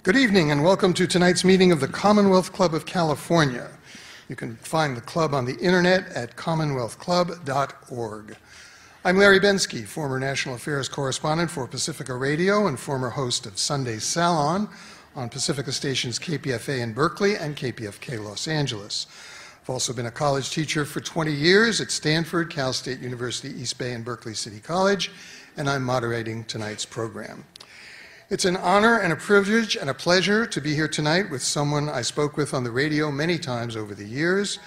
Good evening and welcome to tonight's meeting of the Commonwealth Club of California. You can find the club on the internet at commonwealthclub.org. I'm Larry Bensky, former national affairs correspondent for Pacifica Radio and former host of Sunday Salon on Pacifica stations KPFA in Berkeley and KPFK Los Angeles. I've also been a college teacher for 20 years at Stanford, Cal State University, East Bay, and Berkeley City College, and I'm moderating tonight's program. It's an honor and a privilege and a pleasure to be here tonight with someone I spoke with on the radio many times over the years,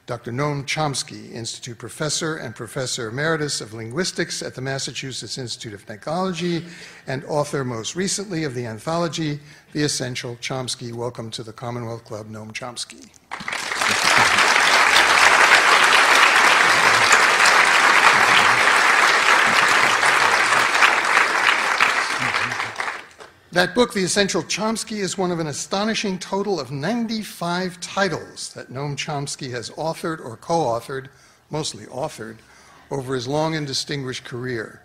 Dr. Noam Chomsky, Institute Professor and Professor Emeritus of Linguistics at the Massachusetts Institute of Technology and author most recently of the anthology, The Essential Chomsky. Welcome to the Commonwealth Club, Noam Chomsky. That book, The Essential Chomsky, is one of an astonishing total of 95 titles that Noam Chomsky has authored or co-authored, mostly authored, over his long and distinguished career.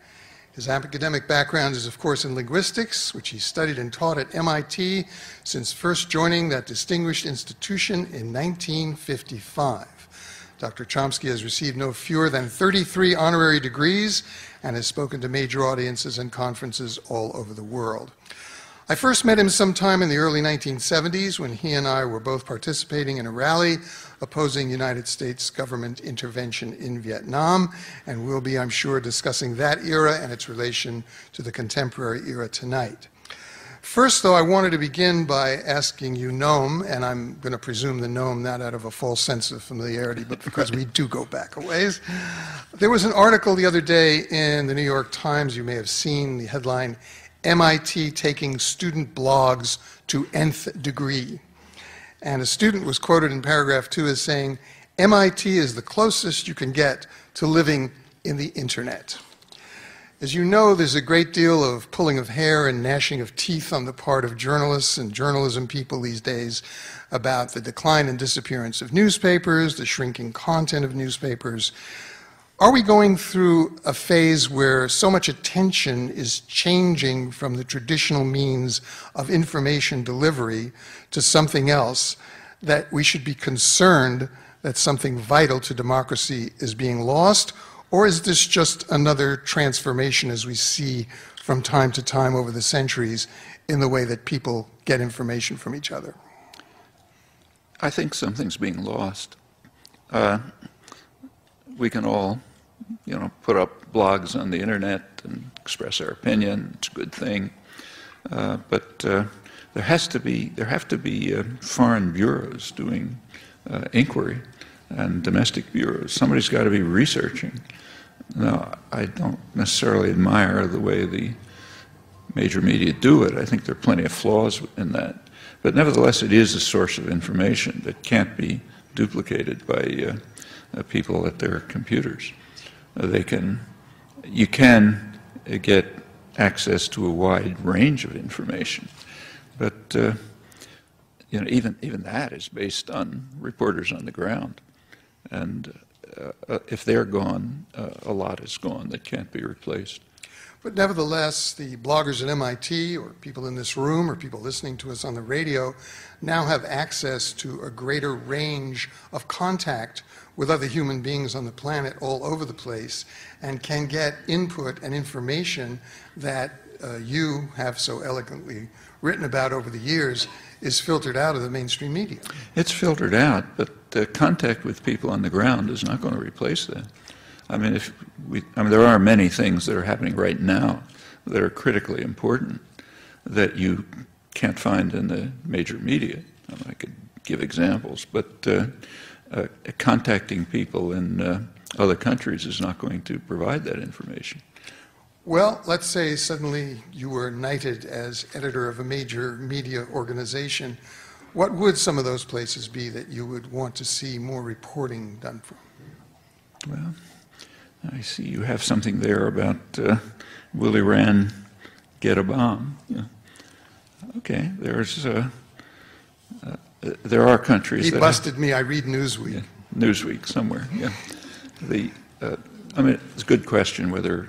His academic background is, of course, in linguistics, which he studied and taught at MIT since first joining that distinguished institution in 1955. Dr. Chomsky has received no fewer than 33 honorary degrees and has spoken to major audiences and conferences all over the world. I first met him sometime in the early 1970s when he and I were both participating in a rally opposing United States government intervention in Vietnam, and we'll be, I'm sure, discussing that era and its relation to the contemporary era tonight. First, though, I wanted to begin by asking you, Noam, and I'm going to presume the Noam not out of a false sense of familiarity, but because we do go back a ways. There was an article the other day in the New York Times, you may have seen the headline, MIT taking student blogs to nth degree. And a student was quoted in paragraph 2 as saying, MIT is the closest you can get to living in the internet. As you know, there's a great deal of pulling of hair and gnashing of teeth on the part of journalists and journalism people these days about the decline and disappearance of newspapers, the shrinking content of newspapers. Are we going through a phase where so much attention is changing from the traditional means of information delivery to something else that we should be concerned that something vital to democracy is being lost? Or is this just another transformation as we see from time to time over the centuries in the way that people get information from each other? I think something's being lost. We can all, put up blogs on the internet and express our opinion. It's a good thing, but there have to be foreign bureaus doing inquiry and domestic bureaus. Somebody's got to be researching. Now, I don't necessarily admire the way the major media do it. I think there are plenty of flaws in that, but nevertheless, it is a source of information that can't be duplicated by people at their computers. You can get access to a wide range of information, but even that is based on reporters on the ground, and if they're gone, a lot is gone that can't be replaced. But nevertheless, the bloggers at MIT, or people in this room, or people listening to us on the radio, now have access to a greater range of contact with other human beings on the planet all over the place, and can get input and information that you have so elegantly written about over the years is filtered out of the mainstream media. It's filtered out, but contact with people on the ground is not going to replace that. There are many things that are happening right now that are critically important that you can't find in the major media. I could give examples, but contacting people in other countries is not going to provide that information. Well, let's say suddenly you were knighted as editor of a major media organization. What would some of those places be that you would want to see more reporting done from? Well, I see you have something there about will Iran get a bomb? Yeah. Okay, there are countries that... He busted me, I read Newsweek. Yeah, Newsweek somewhere, yeah. It's a good question whether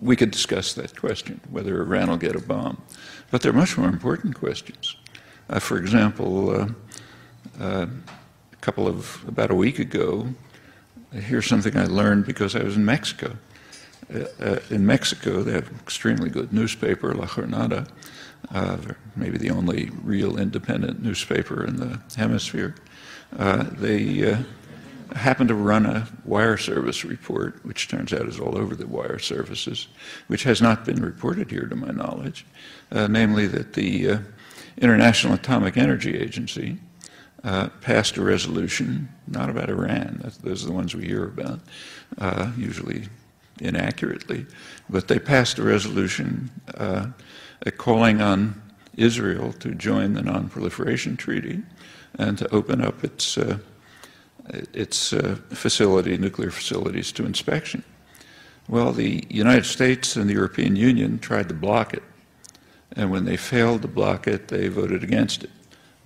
we could discuss that question, whether Iran will get a bomb. But there are much more important questions. For example, about a week ago, here's something I learned because I was in Mexico. In Mexico, they have an extremely good newspaper, La Jornada, maybe the only real independent newspaper in the hemisphere. They happened to run a wire service report, which turns out is all over the wire services, which has not been reported here to my knowledge, namely that the International Atomic Energy Agency passed a resolution, not about Iran, those are the ones we hear about, usually inaccurately, but they passed a resolution calling on Israel to join the Non-Proliferation Treaty and to open up its nuclear facilities to inspection. Well, the United States and the European Union tried to block it, and when they failed to block it, they voted against it,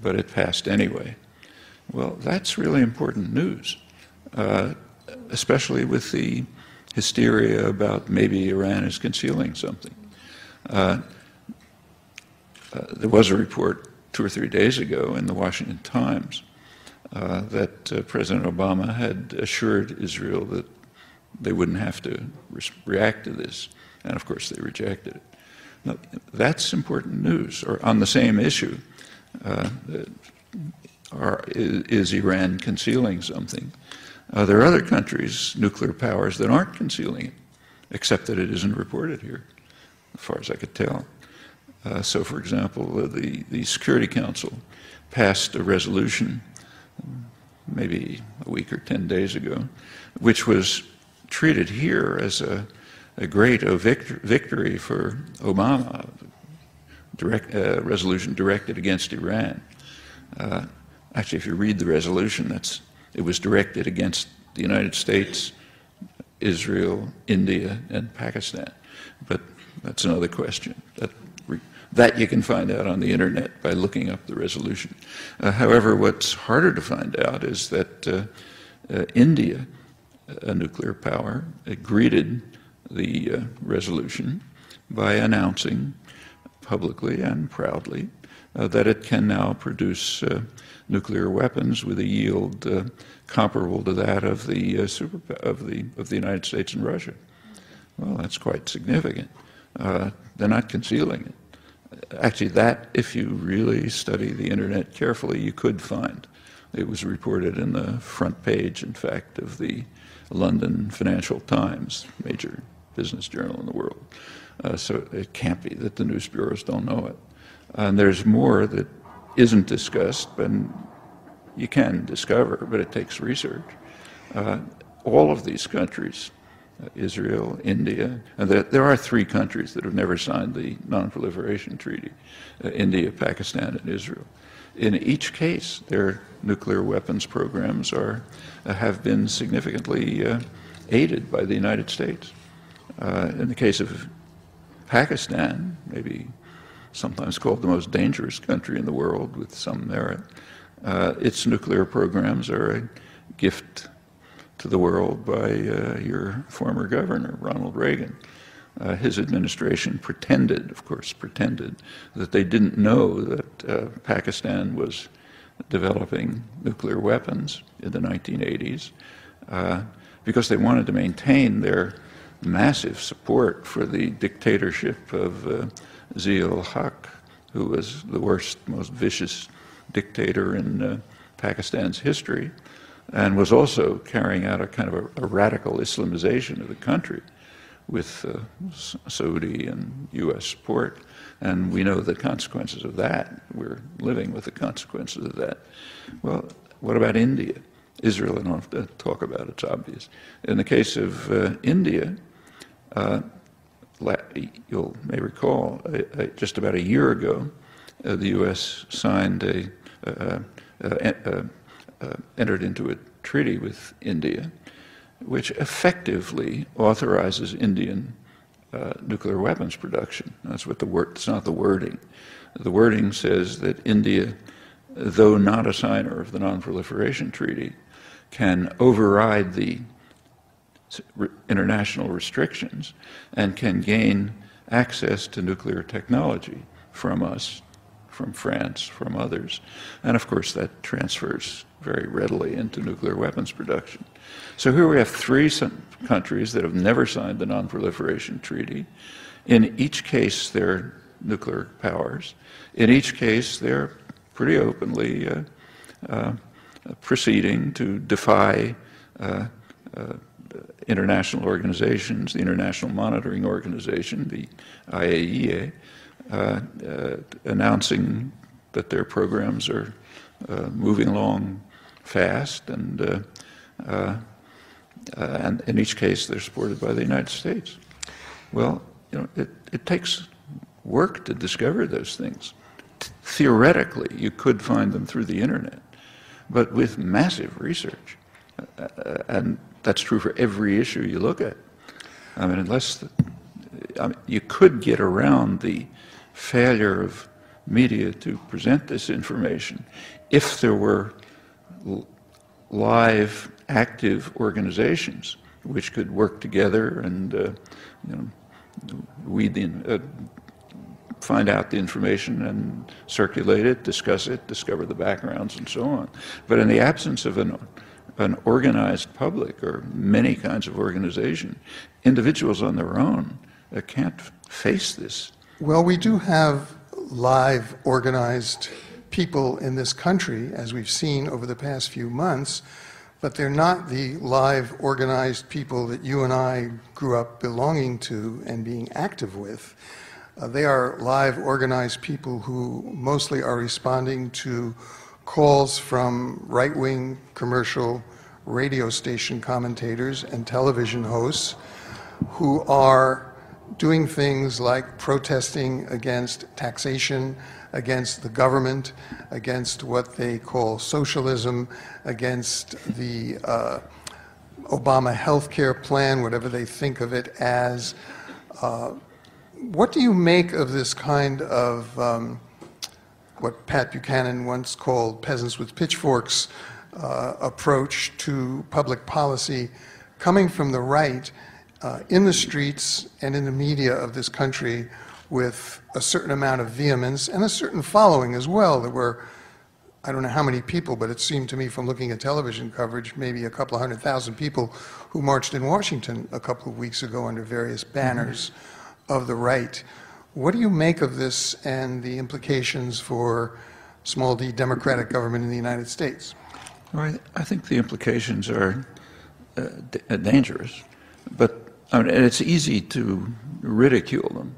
but it passed anyway. Well, that's really important news, especially with the hysteria about maybe Iran is concealing something. There was a report 2 or 3 days ago in the Washington Times that President Obama had assured Israel that they wouldn't have to react to this, and of course they rejected it. Now, that's important news. Or on the same issue, is Iran concealing something? There are other countries, nuclear powers, that aren't concealing it, except that it isn't reported here, as far as I could tell. So, for example, the Security Council passed a resolution maybe a week or 10 days ago, which was treated here as a great victory for Obama, resolution directed against Iran. Actually, if you read the resolution, it was directed against the United States, Israel, India, and Pakistan. But that's another question. That you can find out on the internet by looking up the resolution. However, what's harder to find out is that India, a nuclear power, greeted the resolution by announcing publicly and proudly that it can now produce nuclear weapons with a yield comparable to that of the United States and Russia. Well, that's quite significant. They're not concealing it. Actually, that, if you really study the internet carefully, you could find. It was reported in the front page, in fact, of the London Financial Times, major business journal in the world. So it can't be that the news bureaus don't know it. And there's more that isn't discussed, and you can discover, but it takes research. All of these countries, Israel, India, and there are 3 countries that have never signed the Non-Proliferation Treaty, India, Pakistan, and Israel. In each case, their nuclear weapons programs have been significantly aided by the United States. In the case of Pakistan, maybe sometimes called the most dangerous country in the world with some merit, its nuclear programs are a gift to the world by your former governor, Ronald Reagan. His administration pretended, of course, that they didn't know that Pakistan was developing nuclear weapons in the 1980s because they wanted to maintain their massive support for the dictatorship of Zia-ul-Haq, who was the worst, most vicious dictator in Pakistan's history, and was also carrying out a kind of a radical Islamization of the country with Saudi and U.S. support. And we know the consequences of that. We're living with the consequences of that. Well, what about India? Israel, I don't have to talk about, it's obvious. In the case of India, you may recall, just about a year ago, the U.S. entered into a treaty with India, which effectively authorizes Indian nuclear weapons production. That's what it's not the wording. The wording says that India, though not a signer of the Non-Proliferation Treaty, can override the international restrictions and can gain access to nuclear technology from us, from France, from others. And of course that transfers very readily into nuclear weapons production. So here we have three countries that have never signed the Non-Proliferation Treaty. In each case they're nuclear powers. In each case they're pretty openly proceeding to defy international organizations, the International Monitoring Organization, the IAEA, announcing that their programs are moving along fast, and in each case they're supported by the United States. Well, you know, it takes work to discover those things. Theoretically, you could find them through the internet, but with massive research, and that's true for every issue you look at. I mean, you could get around the failure of media to present this information if there were live, active organizations which could work together and you know, find out the information and circulate it, discuss it, discover the backgrounds, and so on. But in the absence of an organized public or many kinds of organization, individuals on their own can't face this. Well, we do have live organized people in this country, as we've seen over the past few months, but they're not the live organized people that you and I grew up belonging to and being active with. They are live organized people who mostly are responding to calls from right-wing commercial radio station commentators and television hosts who are doing things like protesting against taxation, against the government, against what they call socialism, against the Obama healthcare plan, whatever they think of it as. What do you make of this kind of what Pat Buchanan once called peasants with pitchforks approach to public policy coming from the right in the streets and in the media of this country with a certain amount of vehemence and a certain following as well? There were, I don't know how many people, but it seemed to me from looking at television coverage, maybe a couple of 100,000 people who marched in Washington a couple of weeks ago under various banners of the right. What do you make of this and the implications for small d democratic government in the United States? Well, I think the implications are dangerous, but I mean, it's easy to ridicule them.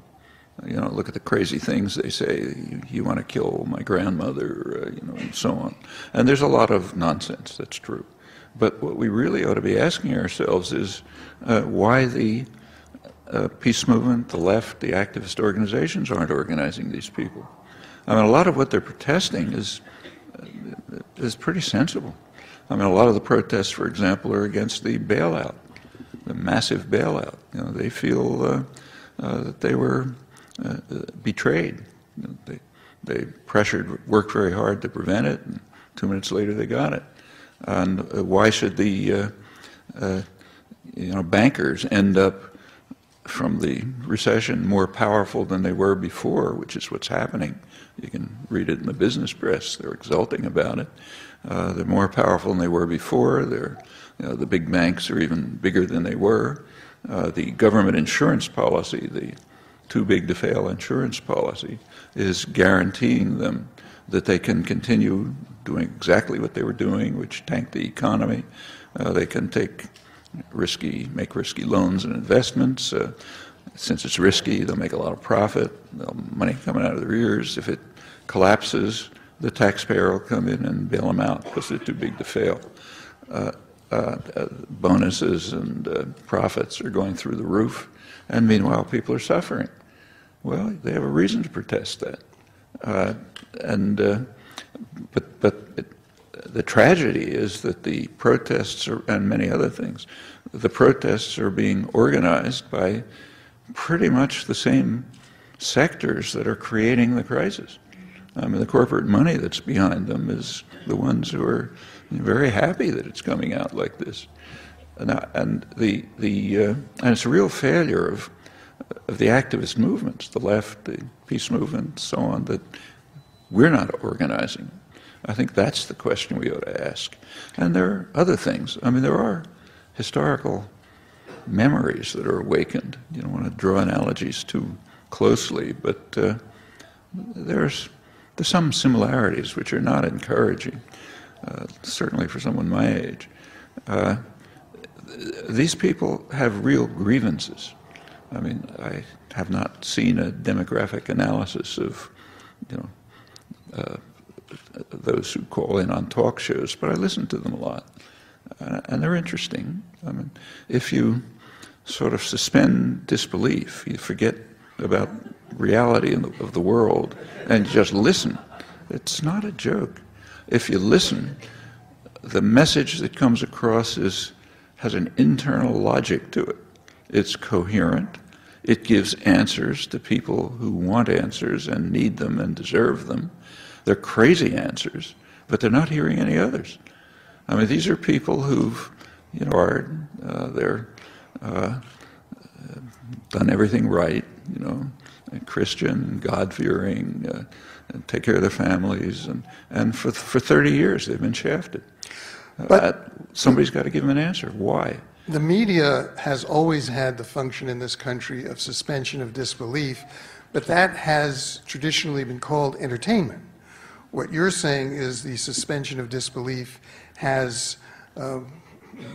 You know, look at the crazy things they say. You want to kill my grandmother, you know, and so on. And there's a lot of nonsense. That's true. But what we really ought to be asking ourselves is why the peace movement, the left, the activist organizations aren't organizing these people. I mean, a lot of what they're protesting is pretty sensible. I mean, a lot of the protests, for example, are against the bailout, the massive bailout. You know, they feel that they were betrayed. You know, they worked very hard to prevent it, and 2 minutes later they got it. And why should the bankers end up from the recession more powerful than they were before, which is what's happening? You can read it in the business press. They're exulting about it. They're more powerful than they were before. The big banks are even bigger than they were. The government insurance policy, the too big to fail insurance policy, is guaranteeing them that they can continue doing exactly what they were doing, which tanked the economy. They can make risky loans and investments. Since it's risky, they'll make a lot of profit. They'll money coming out of their ears. If it collapses, the taxpayer will come in and bail them out because they're too big to fail. Bonuses and profits are going through the roof, and meanwhile people are suffering. Well, they have a reason to protest that. But the tragedy is that the protests and many other things, the protests are being organized by pretty much the same sectors that are creating the crisis. I mean, the corporate money that's behind them is the ones who are very happy that it's coming out like this. And it's a real failure of the activist movements, the left, the peace movement, so on, that we're not organizing. I think that's the question we ought to ask. And there are other things. I mean, there are historical memories that are awakened. You don't want to draw analogies too closely, but there's some similarities which are not encouraging, certainly for someone my age. These people have real grievances. I mean, I have not seen a demographic analysis of, those who call in on talk shows, but I listen to them a lot, and they're interesting. I mean, if you sort of suspend disbelief, you forget about reality of the world, and just listen. It's not a joke. If you listen, the message that comes across has an internal logic to it. It's coherent. It gives answers to people who want answers and need them and deserve them. They're crazy answers, but they're not hearing any others. I mean, these are people who've, they're done everything right, Christian, God-fearing, take care of their families, and for 30 years they've been shafted. But somebody's got to give them an answer. Why? The media has always had the function in this country of suspension of disbelief, but that has traditionally been called entertainment. What you're saying is the suspension of disbelief has,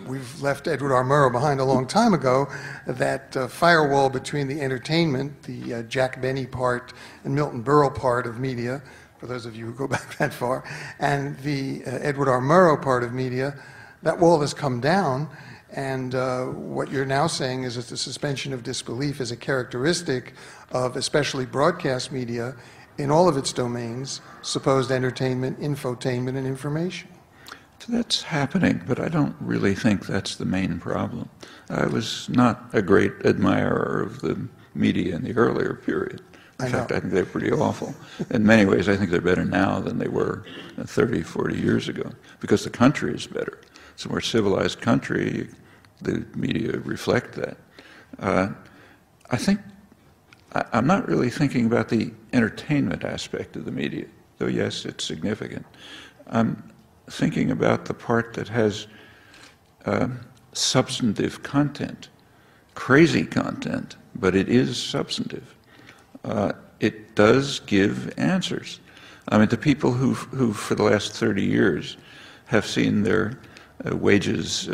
we've left Edward R. Murrow behind a long time ago, that firewall between the entertainment, the Jack Benny part and Milton Berle part of media, for those of you who go back that far, and the Edward R. Murrow part of media, that wall has come down. And what you're now saying is that the suspension of disbelief is a characteristic of especially broadcast media in all of its domains, supposed entertainment, infotainment, and information. That's happening, but I don't really think that's the main problem. I was not a great admirer of the media in the earlier period. In fact, I think they're pretty awful. In many ways, I think they're better now than they were 30, 40 years ago, because the country is better. It's a more civilized country. The media reflect that. I think I'm not really thinking about the entertainment aspect of the media, though yes, it's significant. I'm thinking about the part that has substantive content, crazy content, but it is substantive. It does give answers. I mean, to people who for the last 30 years have seen their wages,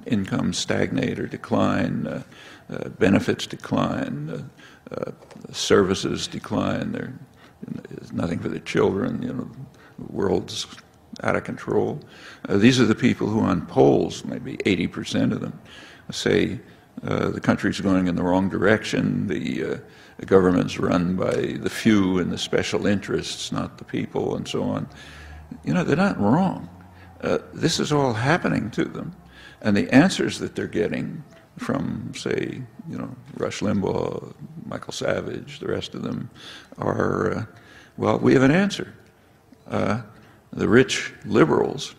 income stagnate or decline, benefits decline, services decline, there's nothing for the children, the world's out of control. These are the people who on polls, maybe 80% of them, say the country's going in the wrong direction, the government's run by the few and the special interests, not the people, and so on. They're not wrong. This is all happening to them, and the answers that they're getting from, say, Rush Limbaugh, Michael Savage, the rest of them, are, well, we have an answer. The rich liberals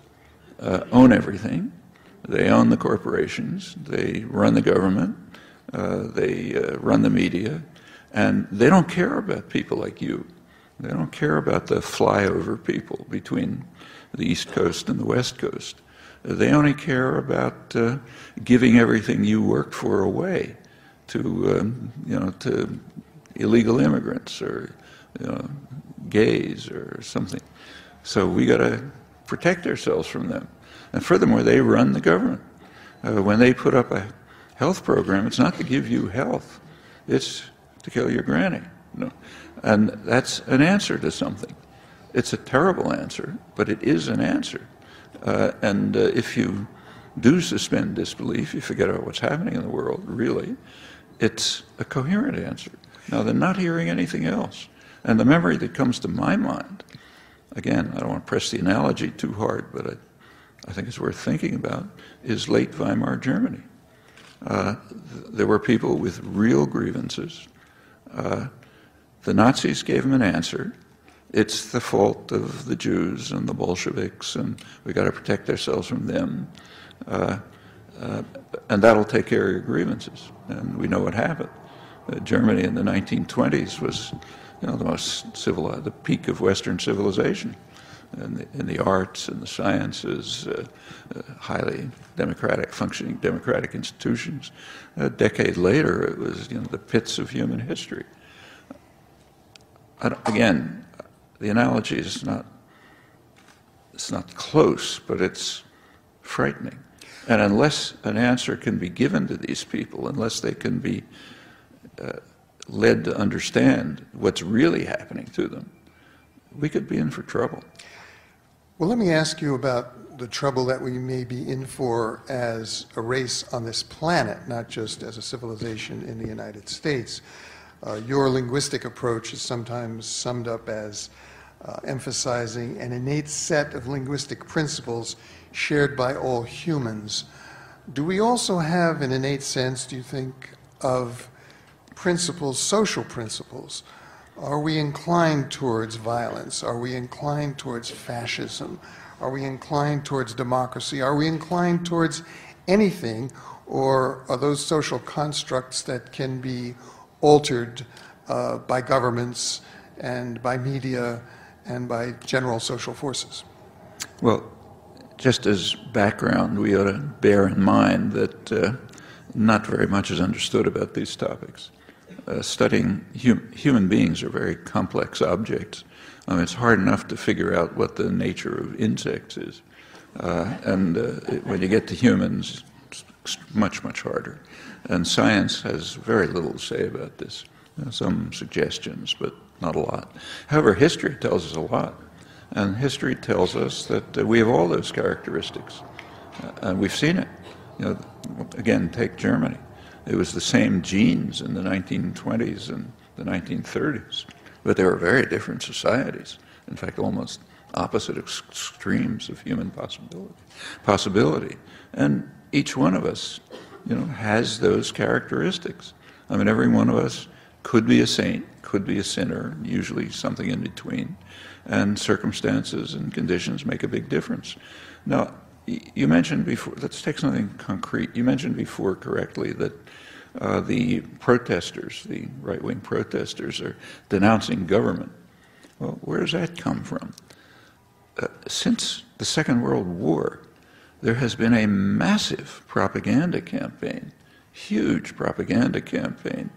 own everything. They own the corporations. They run the government. They run the media. And they don't care about people like you. They don't care about the flyover people between the East Coast and the West Coast. They only care about giving everything you worked for away to, to illegal immigrants or gays or something. So we got to protect ourselves from them. And furthermore, they run the government. When they put up a health program, it's not to give you health; it's to kill your granny. And that's an answer to something. It's a terrible answer, but it is an answer. And if you do suspend disbelief, you forget about what's happening in the world, really, it's a coherent answer. Now, they're not hearing anything else. And the memory that comes to my mind, again, I don't want to press the analogy too hard, but I think it's worth thinking about, is late Weimar Germany. There were people with real grievances. The Nazis gave them an answer. It's the fault of the Jews and the Bolsheviks, and we've got to protect ourselves from them. and that'll take care of your grievances. And we know what happened. Germany in the 1920s was, the most civilized, the peak of Western civilization, in the arts and the sciences, highly democratic, functioning democratic institutions. A decade later, it was, the pits of human history. Again, the analogy is it's not close, but it's frightening. And unless an answer can be given to these people, unless they can be led to understand what's really happening to them, we could be in for trouble. Well, let me ask you about the trouble that we may be in for as a race on this planet, not just as a civilization in the United States. Your linguistic approach is sometimes summed up as emphasizing an innate set of linguistic principles shared by all humans. Do we also have an innate sense, do you think, of principles, social principles? Are we inclined towards violence? Are we inclined towards fascism? Are we inclined towards democracy? Are we inclined towards anything? Or are those social constructs that can be altered by governments and by media and by general social forces? Well, just as background, we ought to bear in mind that not very much is understood about these topics. Studying human beings are very complex objects. It's hard enough to figure out what the nature of insects is. When you get to humans, it's much, much harder. And science has very little to say about this. Some suggestions, but not a lot. However, history tells us a lot. And history tells us that we have all those characteristics. And we've seen it. Again, take Germany. It was the same genes in the 1920s and the 1930s, but they were very different societies. In fact, almost opposite extremes of human possibility. And each one of us, has those characteristics. Every one of us could be a saint, could be a sinner, usually something in between, and circumstances and conditions make a big difference. Now, you mentioned before, let's take something concrete. You mentioned before correctly that the protesters, the right-wing protesters, are denouncing government. Well, where does that come from? Since the Second World War, there has been a massive propaganda campaign, huge propaganda campaign,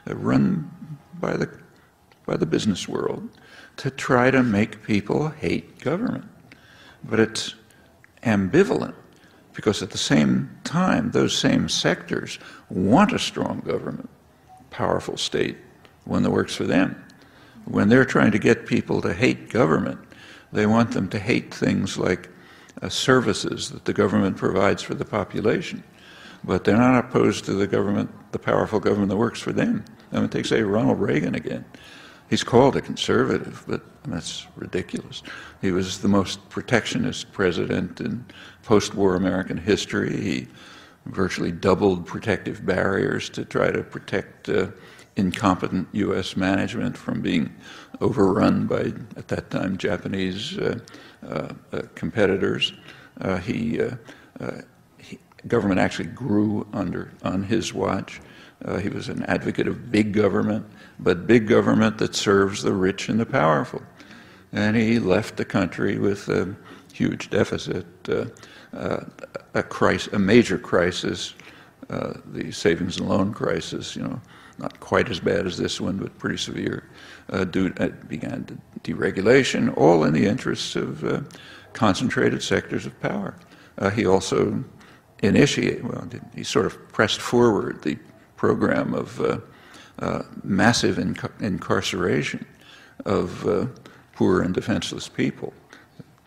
run by the business world to try to make people hate government. But it's ambivalent, because at the same time, those same sectors want a strong government, powerful state, one that works for them. When they're trying to get people to hate government, they want them to hate things like services that the government provides for the population. But they're not opposed to the government, the powerful government that works for them. Take, say, Ronald Reagan again. He's called a conservative, but that's ridiculous. He was the most protectionist president in post-war American history. He virtually doubled protective barriers to try to protect incompetent U.S. management from being overrun by, at that time, Japanese competitors. Government actually grew on his watch. He was an advocate of big government, but big government that serves the rich and the powerful. And he left the country with a huge deficit, a major crisis, the savings and loan crisis, not quite as bad as this one, but pretty severe. Began deregulation, all in the interests of concentrated sectors of power. He also he sort of pressed forward the program of massive incarceration of poor and defenseless people.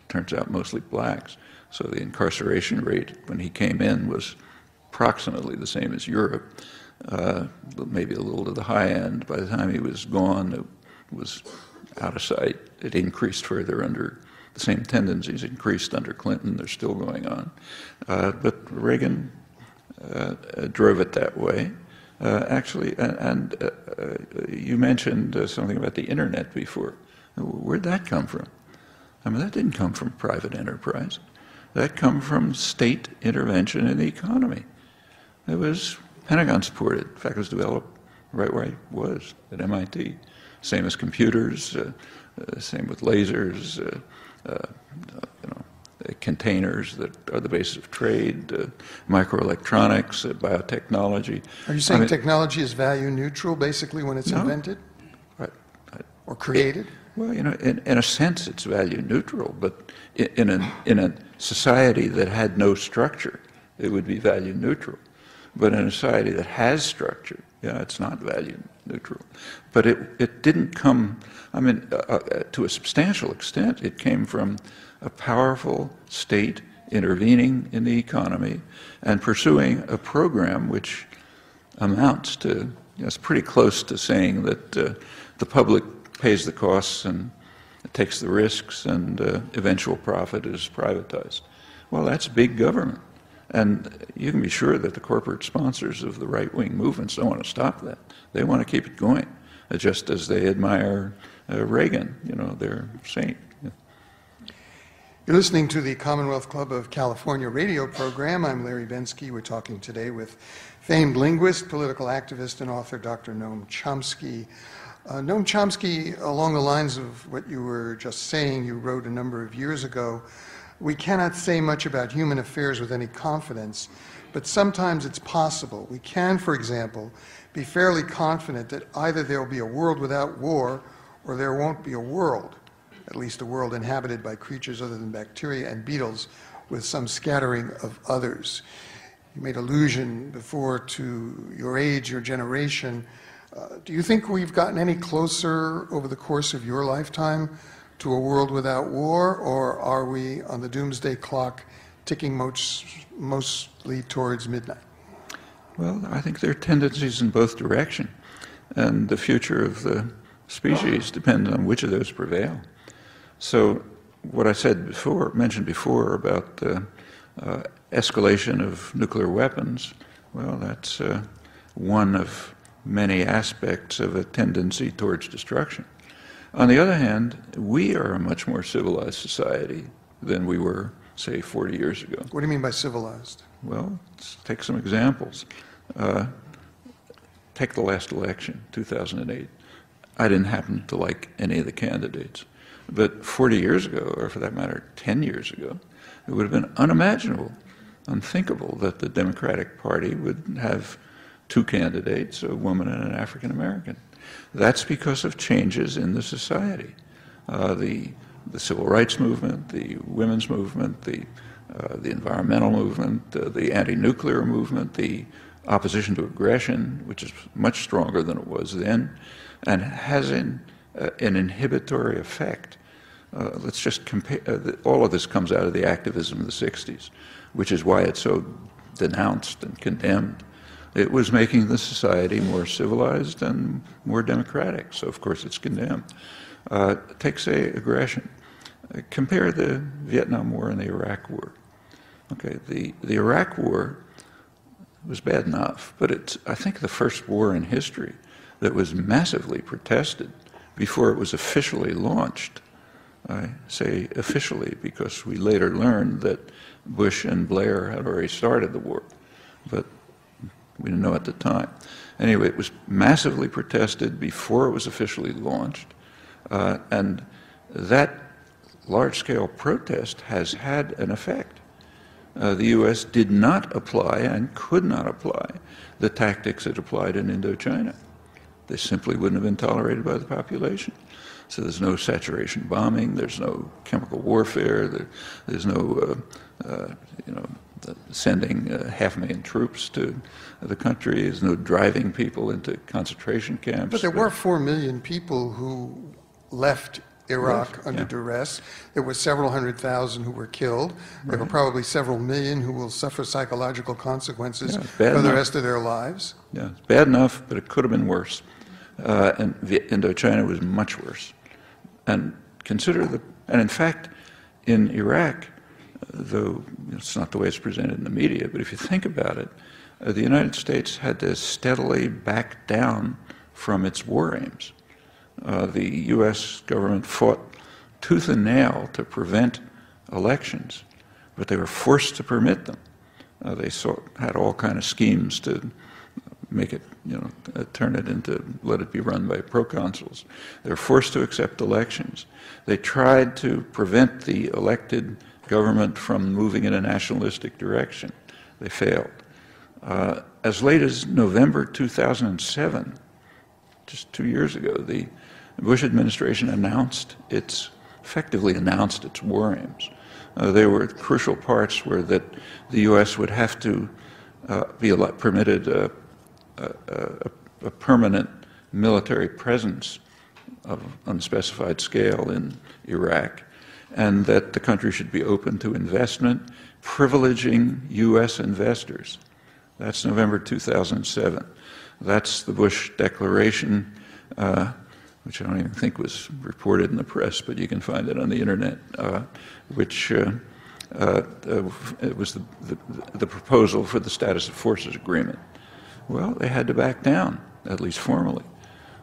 Turns out mostly blacks. So the incarceration rate when he came in was approximately the same as Europe, maybe a little to the high end. By the time he was gone, it was out of sight. It increased further under the same tendencies increased under Clinton. They're still going on. But Reagan drove it that way. Actually, and you mentioned something about the internet before. Where'd that come from? That didn't come from private enterprise. that come from state intervention in the economy. It was Pentagon supported. In fact, it was developed right where I was at MIT. Same as computers, same with lasers, containers that are the basis of trade, microelectronics, biotechnology. Are you saying technology is value neutral, basically, when it's invented? Right. Or created? Well, in a sense, it's value neutral, but in a society that had no structure, it would be value neutral. But in a society that has structure, it's not value neutral. But it didn't come, to a substantial extent, it came from a powerful state intervening in the economy and pursuing a program which amounts to, it's pretty close to saying that the public pays the costs and takes the risks and eventual profit is privatized. Well, that's big government. And you can be sure that the corporate sponsors of the right-wing movements don't want to stop that. They want to keep it going, just as they admire Reagan, their saint. You're listening to the Commonwealth Club of California radio program. I'm Larry Bensky. We're talking today with famed linguist, political activist, and author Dr. Noam Chomsky. Noam Chomsky, along the lines of what you were just saying, you wrote a number of years ago, we cannot say much about human affairs with any confidence, but sometimes it's possible. We can, for example, be fairly confident that either there will be a world without war or there won't be a world, at least a world inhabited by creatures other than bacteria and beetles with some scattering of others. You made allusion before to your age, your generation. Do you think we've gotten any closer over the course of your lifetime to a world without war, or are we on the doomsday clock ticking mostly towards midnight? Well, I think there are tendencies in both directions, and the future of the species depends on which of those prevail. So what I mentioned before about escalation of nuclear weapons, well, that's one of many aspects of a tendency towards destruction. On the other hand, we are a much more civilized society than we were, say, 40 years ago. What do you mean by civilized? Well, let's take some examples. Take the last election, 2008. I didn't happen to like any of the candidates. But 40 years ago, or for that matter, 10 years ago, it would have been unimaginable, unthinkable that the Democratic Party would have two candidates, a woman and an African American. That's because of changes in the society. The civil rights movement, the women's movement, the environmental movement, the anti-nuclear movement, the opposition to aggression, which is much stronger than it was then, and has an inhibitory effect. Let's just compare, all of this comes out of the activism of the 60s, which is why it's so denounced and condemned. It was making the society more civilized and more democratic, so of course it's condemned. Take, say, aggression. Compare the Vietnam War and the Iraq War. Okay, the Iraq War was bad enough, but it's, I think, the first war in history that was massively protested before it was officially launched. I say officially because we later learned that Bush and Blair had already started the war, but we didn't know at the time. Anyway, it was massively protested before it was officially launched, and that large-scale protest has had an effect. The U.S. did not apply and could not apply the tactics it applied in Indochina. They simply wouldn't have been tolerated by the population. So there's no saturation bombing, there's no chemical warfare, there's no sending 500,000 troops to the country, there's no driving people into concentration camps. But there were 4 million people who left Iraq under duress. There were several 100,000 who were killed. There were probably several million who will suffer psychological consequences for the rest of their lives. Yeah, it's bad enough, but it could have been worse. And Indochina was much worse. And and in fact, in Iraq, though it's not the way it's presented in the media, but if you think about it, the United States had to steadily back down from its war aims. The U.S. government fought tooth and nail to prevent elections. but they were forced to permit them. They had all kind of schemes to make it, turn it into, let it be run by proconsuls. They were forced to accept elections. They tried to prevent the elected government from moving in a nationalistic direction. They failed. As late as November 2007, just 2 years ago, the Bush administration effectively announced its war aims. There were crucial parts where that the U.S. would have to be permitted a permanent military presence of unspecified scale in Iraq, and that the country should be open to investment, privileging U.S. investors. That's November 2007. That's the Bush Declaration, which I don't even think was reported in the press, but you can find it on the internet, which it was the proposal for the Status of Forces Agreement. Well, they had to back down, at least formally.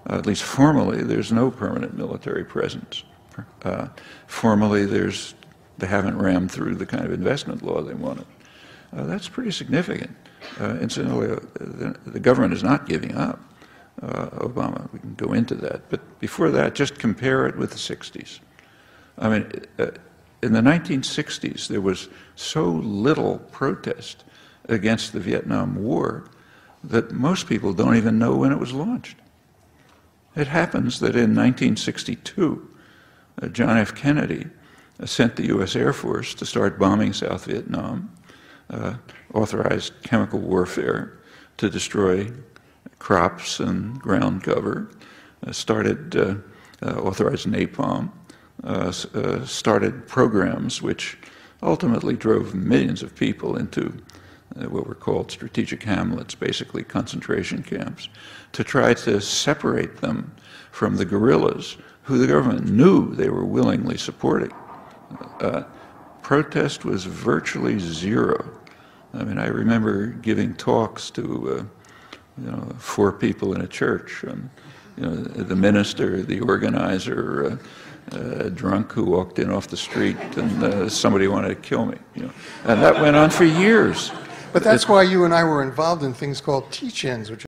At least formally, there's no permanent military presence. Formally, they haven't rammed through the kind of investment law they wanted. That's pretty significant. Incidentally, the government is not giving up. Obama, we can go into that. But before that, just compare it with the 60s. I mean, in the 1960s, there was so little protest against the Vietnam War that most people don't even know when it was launched. It happens that in 1962, John F. Kennedy sent the U.S. Air Force to start bombing South Vietnam, authorized chemical warfare to destroy crops and ground cover, authorized napalm, started programs which ultimately drove millions of people into what were called strategic hamlets, basically concentration camps, to try to separate them from the guerrillas who the government knew they were willingly supporting. Protest was virtually zero. I mean, I remember giving talks to 4 people in a church, and the minister, the organizer, a drunk who walked in off the street, and somebody wanted to kill me. And that went on for years. But that's why you and I were involved in things called teach-ins, which